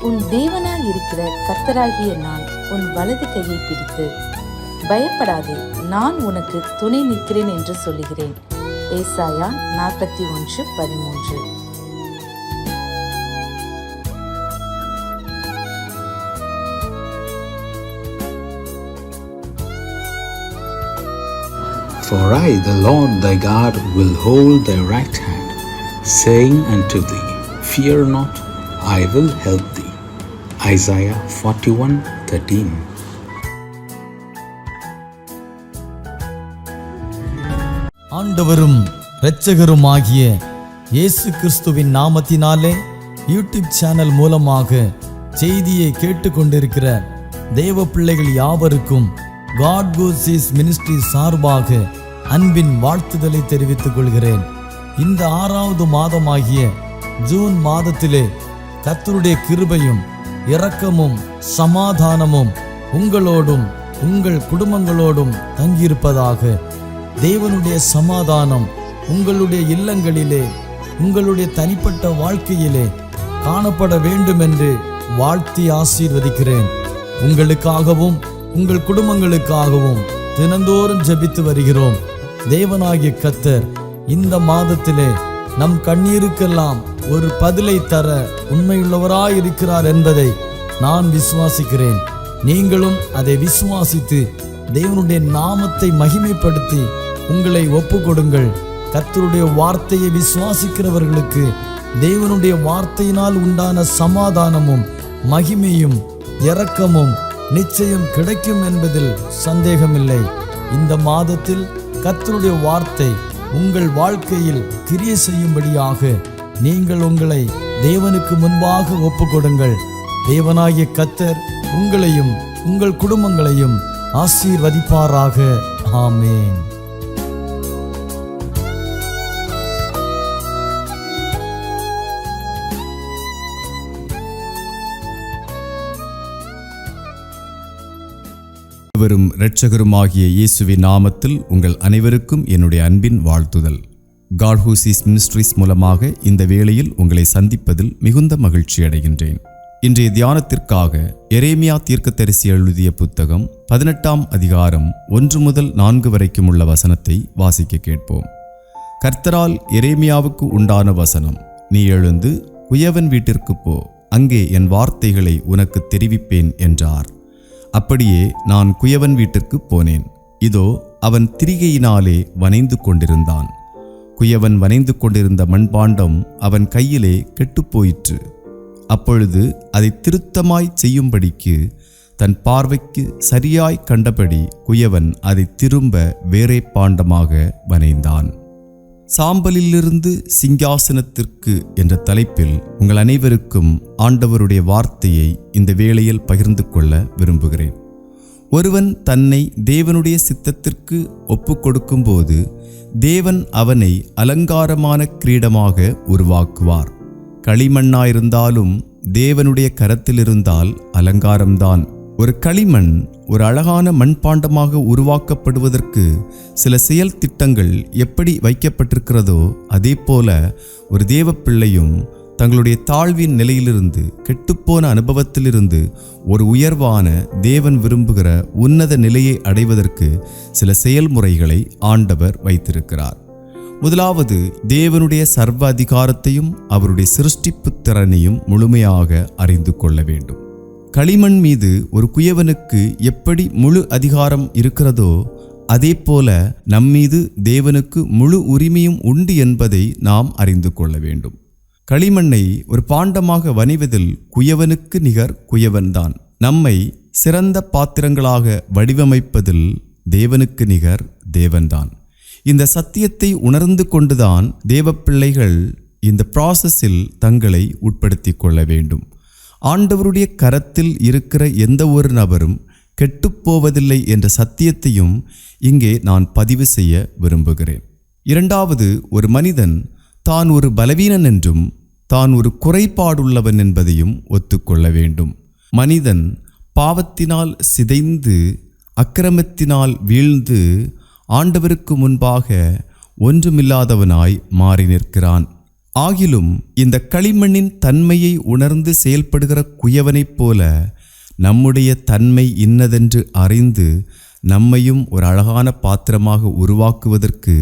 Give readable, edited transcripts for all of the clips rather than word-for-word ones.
உன் தேவனாய் இருக்கிற கர்த்தராகிய நான் உன் வலது கையை பிடித்து பயப்படாதே, நான் உனக்கு துணை நிற்கிறேன் என்று சொல்லுகிறேன். ஏசாயா 41:13. For I, the Lord thy God, will hold thy right hand, saying unto thee, Fear not, I will help thee. Isaiah 41:13. ஆண்டவரும் இரட்சகருமாகிய இயேசு கிறிஸ்துவின் நாமத்தினாலே யூடியூப் சேனல் மூலமாக செய்தியை கேட்டுக்கொண்டிருக்கிற தேவ பிள்ளைகள் யாவருக்கும் God Goes East மினிஸ்ட்ரி சார்பாக அன்பின் வாழ்த்துதலை தெரிவித்துக் கொள்கிறேன். இந்த 6வது மாதமாகிய ஜூன் மாதத்திலே கர்த்தருடைய கிருபையும் இரக்கமும் சமாதானமும் உங்களோடும் உங்கள் குடும்பங்களோடும் தங்கியிருப்பதாக. தேவனுடைய சமாதானம் உங்களுடைய இல்லங்களிலே, உங்களுடைய தனிப்பட்ட வாழ்க்கையிலே காணப்பட வேண்டும் என்று வாழ்த்தி ஆசீர்வதிக்கிறேன். உங்களுக்காகவும் உங்கள் குடும்பங்களுக்காகவும் தினந்தோறும் ஜெபித்து வருகிறோம். தேவனாகிய கர்த்தர் இந்த மாதத்திலே நம் கண்ணீருக்கெல்லாம் ஒரு பதிலை தர உண்மையுள்ளவராயிருக்கிறார் என்பதை நான் விசுவாசிக்கிறேன். நீங்களும் அதை விசுவாசித்து தேவனுடைய நாமத்தை மகிமைப்படுத்தி உங்களை ஒப்புக்கொடுங்கள். கர்த்தருடைய வார்த்தையை விசுவாசிக்கிறவர்களுக்கு தேவனுடைய வார்த்தையினால் உண்டான சமாதானமும் மகிமையும் இரக்கமும் நிச்சயம் கிடைக்கும் என்பதில் சந்தேகமில்லை. இந்த மாதத்தில் கர்த்தருடைய வார்த்தை உங்கள் வாழ்க்கையில் கிரியை செய்யும்படியாக நீங்கள் உங்களை தேவனுக்கு முன்பாக ஒப்புக்கொடுங்கள். தேவனாகிய கர்த்தர் உங்களையும் உங்கள் குடும்பங்களையும் ஆசீர்வதிப்பாராக. ஆமென். இவரும் இரட்சகருமாகிய இயேசுவின் நாமத்தில் உங்கள் அனைவருக்கும் என்னுடைய அன்பின் வாழ்த்துதல். God Goes East மினிஸ்ட்ரிஸ் மூலமாக இந்த வேளையில் உங்களை சந்திப்பதில் மிகுந்த மகிழ்ச்சி அடைகின்றேன். இன்றைய தியானத்திற்காக எரேமியா தீர்க்கதரிசி எழுதிய புத்தகம் 18ஆம் அதிகாரம் 1 முதல் 4 வரைக்கும் உள்ள வசனத்தை வாசிக்க கேட்போம். கர்த்தரால் எரேமியாவுக்கு உண்டான வசனம்: நீ எழுந்து குயவன் வீட்டிற்கு போ, அங்கே என் வார்த்தைகளை உனக்கு தெரிவிப்பேன் என்றார். அப்படியே நான் குயவன் வீட்டிற்கு போனேன். இதோ அவன் திரிகையினாலே வனைந்து கொண்டிருந்தான். குயவன் வனைந்து கொண்டிருந்த மண்பாண்டம் அவன் கையிலே கெட்டுப்போயிற்று. அப்பொழுது அதை திருத்தமாய் செய்யும்படிக்கு தன் பார்வைக்கு சரியாய் கண்டபடி குயவன் அதை திரும்ப வேறே பாண்டமாக வனைந்தான். சாம்பலிலிருந்து சிங்காசனத்திற்கு என்ற தலைப்பில் உங்கள் அனைவருக்கும் ஆண்டவருடைய வார்த்தையை இந்த வேளையில் பகிர்ந்து கொள்ள விரும்புகிறேன். ஒருவன் தன்னை தேவனுடைய சித்தத்திற்கு ஒப்பு கொடுக்கும்போது தேவன் அவனை அலங்காரமான கிரீடமாக உருவாக்குவார். களிமண்ணாயிருந்தாலும் தேவனுடைய கரத்திலிருந்தால் அலங்காரம்தான். ஒரு களிமண் ஒரு அழகான மண்பாண்டமாக உருவாக்கப்படுவதற்கு சில செயல் திட்டங்கள் எப்படி வைக்கப்பட்டிருக்கிறதோ அதே போல ஒரு தேவ பிள்ளையும் தங்களுடைய தாழ்வின் நிலையிலிருந்து, கெட்டுப்போன அனுபவத்திலிருந்து ஒரு உயர்வான தேவன் விரும்புகிற உன்னத நிலையை அடைவதற்கு சில செயல்முறைகளை ஆண்டவர் வைத்திருக்கிறார். முதலாவது, தேவனுடைய சர்வ அதிகாரத்தையும் அவருடைய சிருஷ்டிப்பு திறனையும் முழுமையாக அறிந்து கொள்ள வேண்டும். களிமண் மீது ஒரு குயவனுக்கு எப்படி முழு அதிகாரம் இருக்கிறதோ அதே போல நம்மீது தேவனுக்கு முழு உரிமையும் உண்டு என்பதை நாம் அறிந்து கொள்ள வேண்டும். களிமண்ணை ஒரு பாண்டமாக வணிவதில் குயவனுக்கு நிகர் குயவன்தான். நம்மை சிறந்த பாத்திரங்களாக வடிவமைப்பதில் தேவனுக்கு நிகர் தேவன்தான். இந்த சத்தியத்தை உணர்ந்து கொண்டுதான் தேவப்பிள்ளைகள் இந்த ப்ராசஸில் தங்களை உட்படுத்தி கொள்ள வேண்டும். ஆண்டவருடைய கரத்தில் இருக்கிற எந்த ஒரு நபரும் கெட்டுப்போவதில்லை என்ற சத்தியத்தையும் இங்கே நான் பதிவு செய்ய விரும்புகிறேன். இரண்டாவது, ஒரு மனிதன் தான் ஒரு பலவீனன் என்றும் தான் ஒரு குறைபாடுள்ளவன் என்பதையும் ஒத்துக்கொள்ள வேண்டும். மனிதன் பாவத்தினால் சிதைந்து அக்கிரமத்தினால் வீழ்ந்து ஆண்டவருக்கு முன்பாக ஒன்றுமில்லாதவனாய் மாறி நிற்கிறான். ஆகிலும் இந்த களிமண்ணின் தன்மையை உணர்ந்து செயல்படுகிற குயவனைப் போல நம்முடைய தன்மை இன்னதென்று அறிந்து நம்மையும் ஒரு அழகான பாத்திரமாக உருவாக்குவதற்கு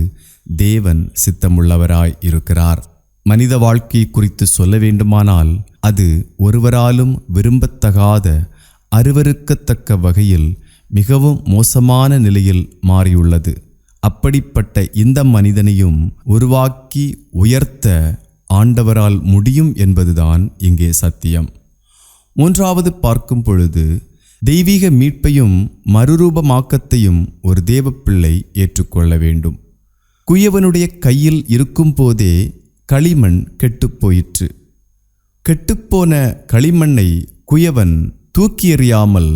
தேவன் சித்தமுள்ளவராய் இருக்கிறார். மனித வாழ்க்கை குறித்து சொல்ல வேண்டுமானால் அது ஒருவராலும் விரும்பத்தகாத, அருவருக்கத்தக்க வகையில் மிகவும் மோசமான நிலையில் மாறியுள்ளது. அப்படிப்பட்ட இந்த மனிதனையும் உருவாக்கி உயர்த்த ஆண்டவரால் முடியும் என்பதுதான் இங்கே சத்தியம். மூன்றாவது பார்க்கும் பொழுது தெய்வீக மீட்பையும் மறுரூபமாக்கத்தையும் ஒரு தேவப்பிள்ளை ஏற்றுக்கொள்ள வேண்டும். குயவனுடைய கையில் இருக்கும் போதே களிமண் கெட்டுப்போயிற்று. கெட்டுப்போன களிமண்ணை குயவன் தூக்கி எறியாமல்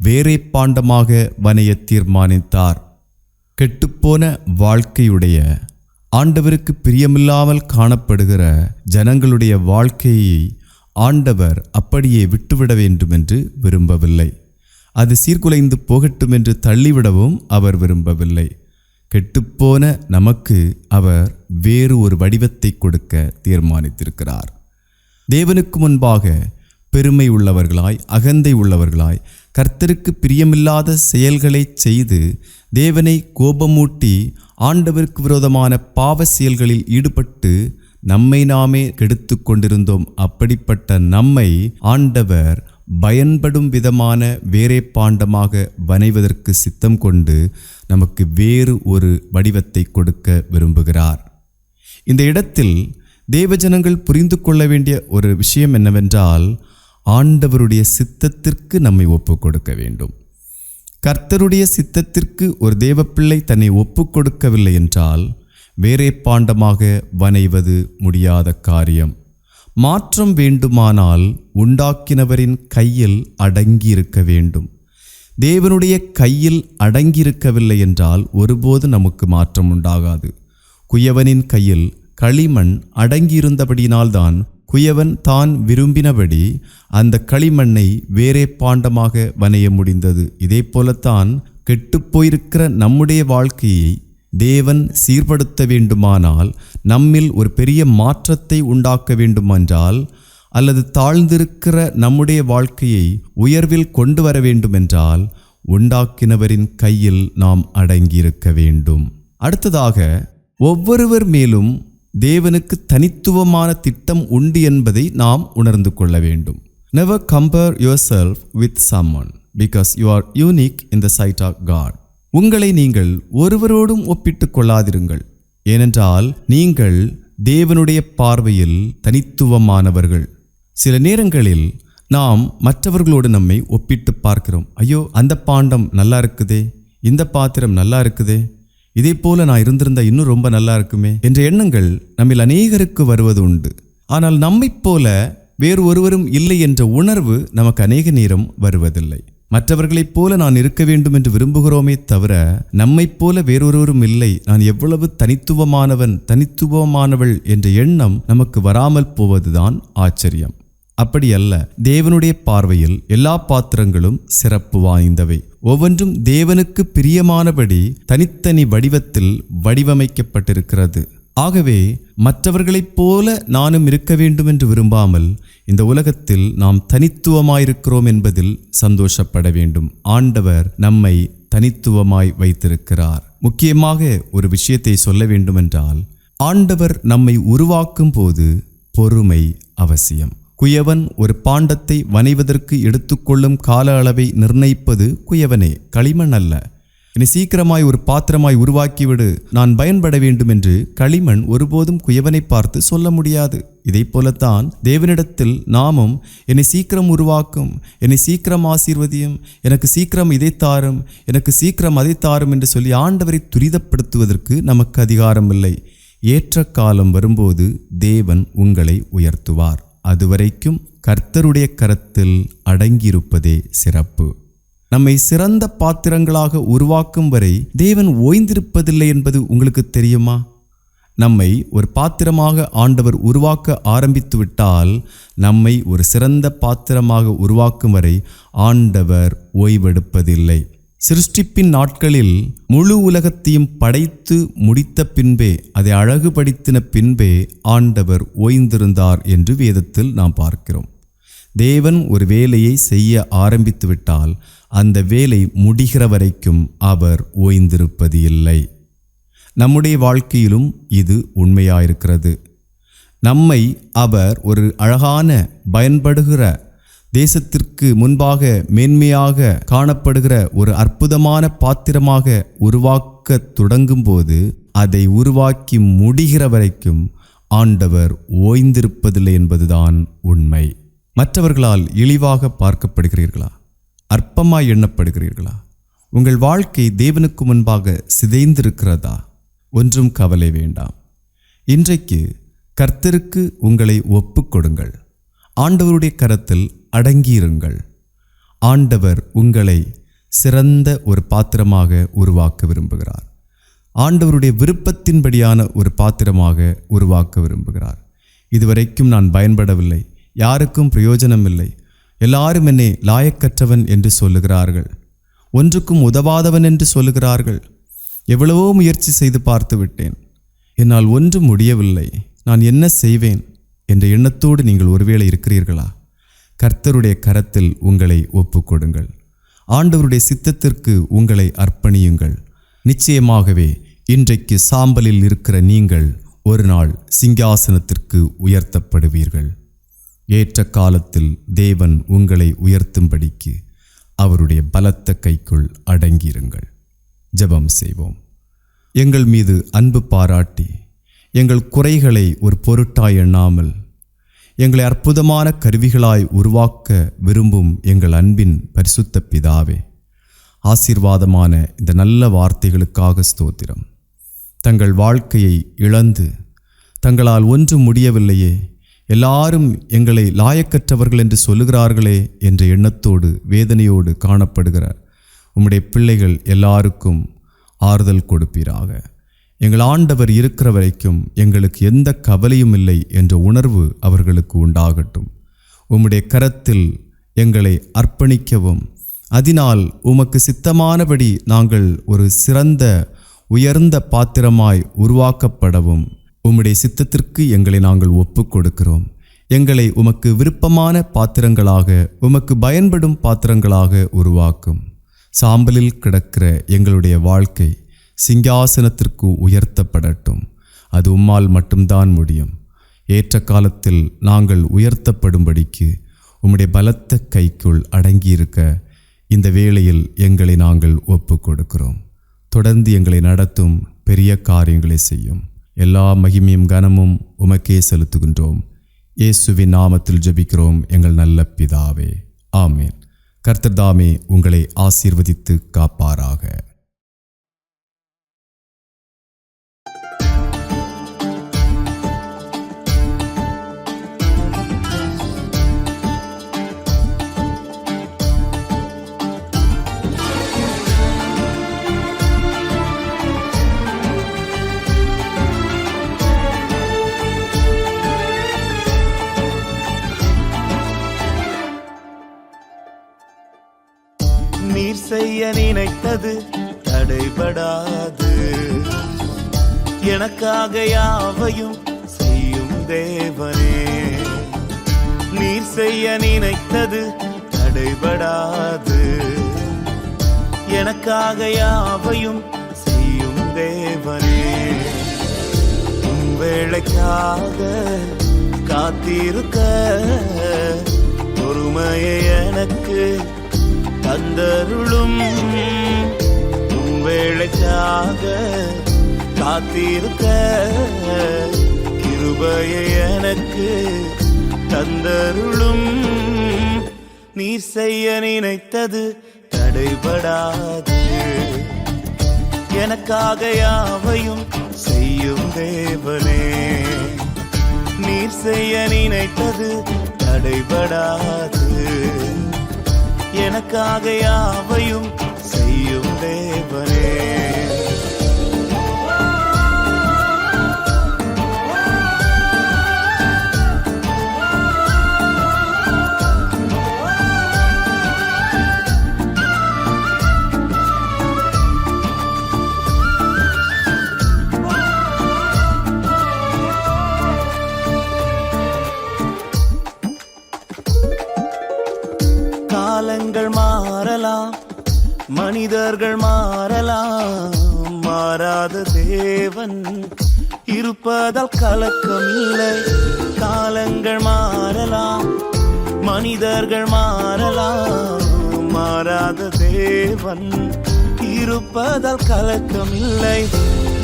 வேறே பாண்டமாக வனைய தீர்மானித்தார். கெட்டுப்போன வாழ்க்கையுடைய, ஆண்டவருக்கு பிரியமில்லாமல் காணப்படுகிற ஜனங்களுடைய வாழ்க்கையை ஆண்டவர் அப்படியே விட்டுவிட வேண்டும் என்று விரும்பவில்லை. அது சீர்குலைந்து போகட்டும் என்று தள்ளிவிடவும் அவர் விரும்பவில்லை. கெட்டுப்போன நமக்கு அவர் வேறு ஒரு வடிவத்தை கொடுக்க தீர்மானித்திருக்கிறார். தேவனுக்கு முன்பாக பெருமை உள்ளவர்களாய், அகந்தை உள்ளவர்களாய், கர்த்தருக்கு பிரியமில்லாத செயல்களை செய்து தேவனை கோபமூட்டி ஆண்டவருக்கு விரோதமான பாவ செயல்களில் ஈடுபட்டு நம்மை நாமே கெடுத்து கொண்டிருந்தோம். அப்படிப்பட்ட நம்மை ஆண்டவர் பயன்படும் விதமான வேறே பாண்டமாக வனைவதற்கு சித்தம் கொண்டு நமக்கு வேறு ஒரு வடிவத்தை கொடுக்க விரும்புகிறார். இந்த இடத்தில் தேவஜனங்கள் புரிந்து கொள்ள வேண்டிய ஒரு விஷயம் என்னவென்றால், ஆண்டவருடைய சித்தத்திற்கு நம்மை ஒப்பு கொடுக்க வேண்டும். கர்த்தருடைய சித்தத்திற்கு ஒரு தேவப்பிள்ளை தன்னை ஒப்பு கொடுக்கவில்லை என்றால் வேறே பாண்டமாக வனைவது முடியாத காரியம். மாற்றம் வேண்டுமானால் உண்டாக்கினவரின் கையில் அடங்கியிருக்க வேண்டும். தேவனுடைய கையில் அடங்கியிருக்கவில்லை என்றால் ஒருபோது நமக்கு மாற்றம் உண்டாகாது. குயவனின் கையில் களிமண் அடங்கியிருந்தபடியினால்தான் குயவன் தான் விரும்பினபடி அந்த களிமண்ணை வேறே பாண்டமாக வனைய முடிந்தது. இதே போலத்தான் கெட்டுப்போயிருக்கிற நம்முடைய வாழ்க்கையை தேவன் சீர்படுத்த வேண்டுமானால், நம்மில் ஒரு பெரிய மாற்றத்தை உண்டாக்க வேண்டுமென்றால், அல்லது தாழ்ந்திருக்கிற நம்முடைய வாழ்க்கையை உயர்வில் கொண்டு வர வேண்டுமென்றால் உண்டாக்கினவரின் கையில் நாம் அடங்கியிருக்க வேண்டும். அடுத்ததாக, ஒவ்வொருவர் மேலும் தேவனுக்கு தனித்துவமான திட்டம் உண்டு என்பதை நாம் உணர்ந்து கொள்ள வேண்டும். Never compare yourself with someone because you are unique in the sight of God. உங்களை நீங்கள் ஒருவரோடும் ஒப்பிட்டு கொள்ளாதிருங்கள். ஏனென்றால் நீங்கள் தேவனுடைய பார்வையில் தனித்துவமானவர்கள். சில நேரங்களில் நாம் மற்றவர்களோடு நம்மை ஒப்பிட்டு பார்க்கிறோம். ஐயோ, அந்த பாண்டம் நல்லா இருக்குதே, இந்த பாத்திரம் நல்லா இருக்குதே, இதே போல நான் இருந்திருந்தா இன்னும் ரொம்ப நல்லா இருக்குமே என்ற எண்ணங்கள் நம்மில் அநேகருக்கு வருவது உண்டு. ஆனால் நம்மைப் போல வேறு ஒருவரும் இல்லை என்ற உணர்வு நமக்கு அநேக நேரம் வருவதில்லை. மற்றவர்களைப் போல நான் இருக்க வேண்டும் என்று விரும்புகிறோமே தவிர நம்மைப் போல வேறொருவரும் இல்லை, நான் எவ்வளவு தனித்துவமானவன், தனித்துவமானவள் என்ற எண்ணம் நமக்கு வராமல் போவதுதான் ஆச்சரியம். அப்படி அல்ல. தேவனுடைய பார்வையில் எல்லா பாத்திரங்களும் சிறப்பு வாய்ந்தவை. ஒவ்வொன்றும் தேவனுக்கு பிரியமானபடி தனித்தனி வடிவத்தில் வடிவமைக்கப்பட்டிருக்கிறது. ஆகவே மற்றவர்களைப் போல நானும் இருக்க வேண்டும் என்று விரும்பாமல் இந்த உலகத்தில் நாம் தனித்துவமாயிருக்கிறோம் என்பதில் சந்தோஷப்பட வேண்டும். ஆண்டவர் நம்மை தனித்துவமாய் வைத்திருக்கிறார். முக்கியமாக ஒரு விஷயத்தை சொல்ல வேண்டுமென்றால், ஆண்டவர் நம்மை உருவாக்கும் போது பொறுமை அவசியம். குயவன் ஒரு பாண்டத்தை வனைவதற்கு எடுத்துக்கொள்ளும் கால அளவை நிர்ணயிப்பது குயவனே, களிமண் அல்ல. என்னை சீக்கிரமாய் ஒரு பாத்திரமாய் உருவாக்கிவிடு, நான் பயன்பட வேண்டும் என்று களிமண் ஒருபோதும் குயவனை பார்த்து சொல்ல முடியாது. இதை போலத்தான் தேவனிடத்தில் நாமும் என்னை சீக்கிரம் உருவாக்கும், என்னை சீக்கிரம் ஆசீர்வதியும், எனக்கு சீக்கிரம் இதை தாரும், எனக்கு சீக்கிரம் அதை தாரும் என்று சொல்லி ஆண்டவரை துரிதப்படுத்துவதற்கு நமக்கு அதிகாரம் இல்லை. ஏற்ற காலம் வரும்போது தேவன் உங்களை உயர்த்துவார். அதுவரைக்கும் கர்த்தருடைய கரத்தில் அடங்கியிருப்பதே சிறப்பு. நம்மை சிறந்த பாத்திரங்களாக உருவாக்கும் வரை தேவன் ஓய்ந்திருப்பதில்லை என்பது உங்களுக்கு தெரியுமா? நம்மை ஒரு பாத்திரமாக ஆண்டவர் உருவாக்க ஆரம்பித்து விட்டால் நம்மை ஒரு சிறந்த பாத்திரமாக உருவாக்கும் வரை ஆண்டவர் ஓய்வெடுப்பதில்லை. சிருஷ்டிப்பின் நாட்களில் முழு உலகத்தையும் படைத்து முடித்த பின்பே, அதை அழகுபடுத்தின பின்பே ஆண்டவர் ஓய்ந்திருந்தார் என்று வேதத்தில் நாம் பார்க்கிறோம். தேவன் ஒரு வேலையை செய்ய ஆரம்பித்து விட்டால் அந்த வேலை முடிகிற வரைக்கும் அவர் ஓய்ந்திருப்பது இல்லை. நம்முடைய வாழ்க்கையிலும் இது உண்மையாயிருக்கிறது. நம்மை அவர் ஒரு அழகான பயன்படுகிற, தேசத்திற்கு முன்பாக மேன்மையாக காணப்படுகிற ஒரு அற்புதமான பாத்திரமாக உருவாக்க தொடங்கும்போது அதை உருவாக்கி முடிகிற வரைக்கும் ஆண்டவர் ஓய்ந்திருப்பதில்லை என்பதுதான் உண்மை. மற்றவர்களால் இழிவாக பார்க்கப்படுகிறீர்களா? அற்பமாய் எண்ணப்படுகிறீர்களா? உங்கள் வாழ்க்கை தேவனுக்கு முன்பாக சிதைந்திருக்கிறதா? ஒன்றும் கவலை வேண்டாம். இன்றைக்கு கர்த்தருக்கு உங்களை ஒப்புக்கொடுங்கள். ஆண்டவருடைய கரத்தில் அடங்கியிருங்கள். ஆண்டவர் உங்களை சிறந்த ஒரு பாத்திரமாக உருவாக்க விரும்புகிறார். ஆண்டவருடைய விருப்பத்தின்படியான ஒரு பாத்திரமாக உருவாக்க விரும்புகிறார். இதுவரைக்கும் நான் பயன்படவில்லை, யாருக்கும் பிரயோஜனம் இல்லை, எல்லாரும் என்னை லாயக்கற்றவன் என்று சொல்லுகிறார்கள், ஒன்றுக்கும் உதவாதவன் என்று சொல்லுகிறார்கள், எவ்வளவோ முயற்சி செய்து பார்த்து விட்டேன், என்னால் ஒன்றும் முடியவில்லை, நான் என்ன செய்வேன் என்ற எண்ணத்தோடு நீங்கள் ஒருவேளை இருக்கிறீர்களா? கர்த்தருடைய கரத்தில் உங்களை ஒப்புக்கொடுங்கள். ஆண்டவருடைய சித்தத்திற்கு உங்களை அர்ப்பணியுங்கள். நிச்சயமாகவே இன்றைக்கு சாம்பலில் இருக்கிற நீங்கள் ஒரு நாள் சிங்காசனத்திற்கு உயர்த்தப்படுவீர்கள். ஏற்ற காலத்தில் தேவன் உங்களை உயர்த்தும்படிக்கு அவருடைய பலத்த கைக்குள் அடங்கியிருங்கள். ஜெபம் செய்வோம். எங்கள் மீது அன்பு பாராட்டி எங்கள் குறைகளை ஒரு பொருட்டாய் எண்ணாமல் எங்களை அற்புதமான கருவிகளாய் உருவாக்க விரும்பும் எங்கள் அன்பின் பரிசுத்த பிதாவே, ஆசீர்வாதமான இந்த நல்ல வார்த்தைகளுக்காக ஸ்தோத்திரம். தங்கள் வாழ்க்கையை இழந்து தங்களால் ஒன்றும் முடியவில்லையே, எல்லாரும் எங்களை லாயக்கற்றவர்கள் என்று சொல்லுகிறார்களே என்ற எண்ணத்தோடு வேதனையோடு காணப்படுகிற உம்முடைய பிள்ளைகள் எல்லாருக்கும் ஆறுதல் கொடுப்பீராக. எங்கள் ஆண்டவர் இருக்கிற வரைக்கும் எங்களுக்கு எந்த கவலையும் இல்லை என்ற உணர்வு அவர்களுக்கு உண்டாகட்டும். உம்முடைய கரத்தில் எங்களை அர்ப்பணிக்கவும், அதனால் உமக்கு சித்தமானபடி நாங்கள் ஒரு சிறந்த உயர்ந்த பாத்திரமாய் உருவாக்கப்படவும் உம்முடைய சித்தத்திற்கு எங்களை நாங்கள் ஒப்புக் கொடுக்கிறோம். எங்களை உமக்கு விருப்பமான பாத்திரங்களாக, உமக்கு பயன்படும் பாத்திரங்களாக உருவாக்கும். சாம்பலில் கிடக்கிற எங்களுடைய வாழ்க்கை சிங்காசனத்திற்கு உயர்த்தப்படட்டும். அது உம்மால் மட்டும்தான் முடியும். ஏற்ற காலத்தில் நாங்கள் உயர்த்தப்படும்படிக்கு உம்முடைய பலத்த கைக்குள் அடங்கியிருக்க இந்த வேளையில் எங்களை நாங்கள் ஒப்பு கொடுக்கிறோம். தொடர்ந்து எங்களை நடத்தும், பெரிய காரியங்களை செய்யும். எல்லா மகிமையும் கனமும் உமக்கே செலுத்துகின்றோம். இயேசுவின் நாமத்தில் ஜெபிக்கிறோம் எங்கள் நல்ல பிதாவே, ஆமேன். கர்த்தர் தாமே உங்களை ஆசீர்வதித்து காப்பாராக. நீர் செய்ய நினைத்தது தடைபடாது, எனக்காக யாவையும் செய்யும் தேவனே. நீர் செய்ய நினைத்தது தடைபடாது, எனக்காக யாவையும் செய்யும் தேவனே. உம் வேளைக்காக காத்திருக்க பொறுமையை எனக்கு தந்தருளும். உம் வேளைக்காக காத்திருக்க கிருபையை எனக்கு தந்தருளும். நீர் செய்ய நினைத்தது தடைபடாது, எனக்காக யாவையும் செய்யும் தேவனே. நீர் செய்ய நினைத்தது தடைபடாது, எனக்காக யாவையும் செய்யும் தேவனே. காலங்கள் மாறலாம், மனிதர்கள் மாறலாம், மாறாத தேவன் இருப்பதால் கலக்கமில்லை. காலங்கள் மாறலாம், மனிதர்கள் மாறலாம், மாறாத தேவன் இருப்பதால் கலக்கமில்லை.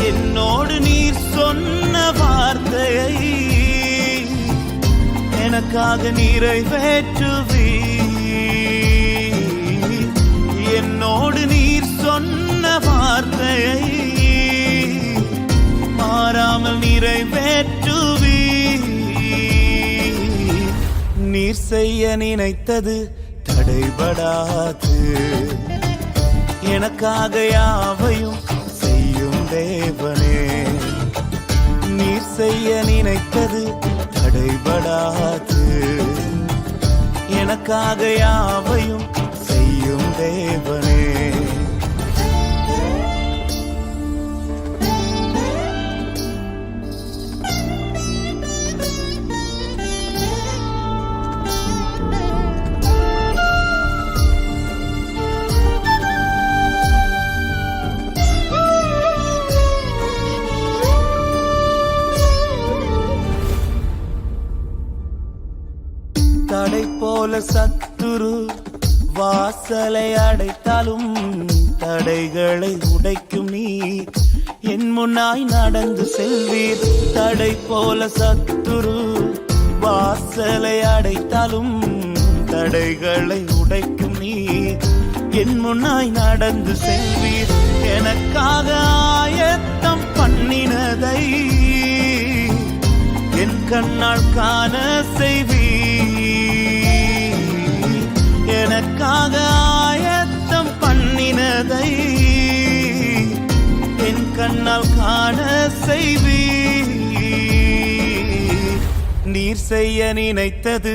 என்னோடு நீர் சொன்ன வார்த்தையை எனக்காக நிறைவேற்றுவீர். என்னோடு நீர் சொன்ன வார்த்தையை மாறாமல் நிறைவேற்றுவீர். நீர் செய்ய நினைத்தது தடைபடாது, எனக்காக யாவையும் செய்யும் தேவனே. நீர் செய்ய நினைத்தது தடைபடாது, எனக்காக யாவையும் செய்யும் தேவனே. தடை போல சத்துரு வாசலை அடைத்தாலும் தடைகளை உடைக்கும் நீர் என் முன்னாய் நடந்து செல்வீர். தடை போல சத்துரு வாசலை அடைத்தாலும் தடைகளை உடைக்கும் நீர் என் முன்னாய் நடந்து செல்வீர். எனக்காக ஆயத்தம் பண்ணினதை என் கண்ணால் காண செய்வீர். எனக்காக ஆயத்தம் பண்ணினதை என் கண்ணால் காண செய்வீர். நீர் செய்ய நினைத்தது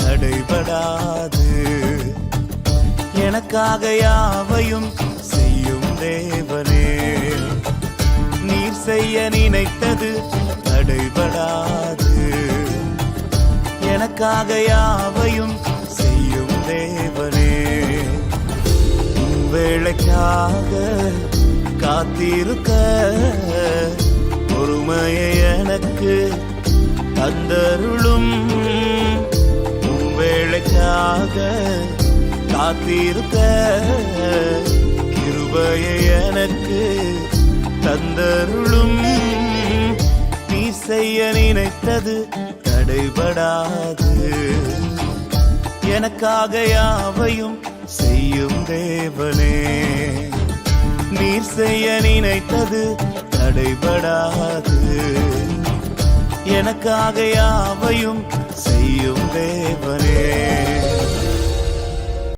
தடைபடாது, எனக்காக யாவையும் செய்யும் தேவனே. நீர் செய்ய நினைத்தது தடைபடாது, எனக்காக யாவையும் செய்யும் தேவனே. வேளைக்காக காத்திருக்க பொறுமையை எனக்கு தந்தருளும். வேளைக்காக காத்திருக்க கிருபையை எனக்கு தந்தருளும். நீ செய்ய நினைத்தது தடைபடாது, எனக்காக யாவையும் செய்யும் தேவனே. நீர் செய்ய நினைத்தது தடைபடாது, எனக்காக யாவையும் செய்யும் தேவனே.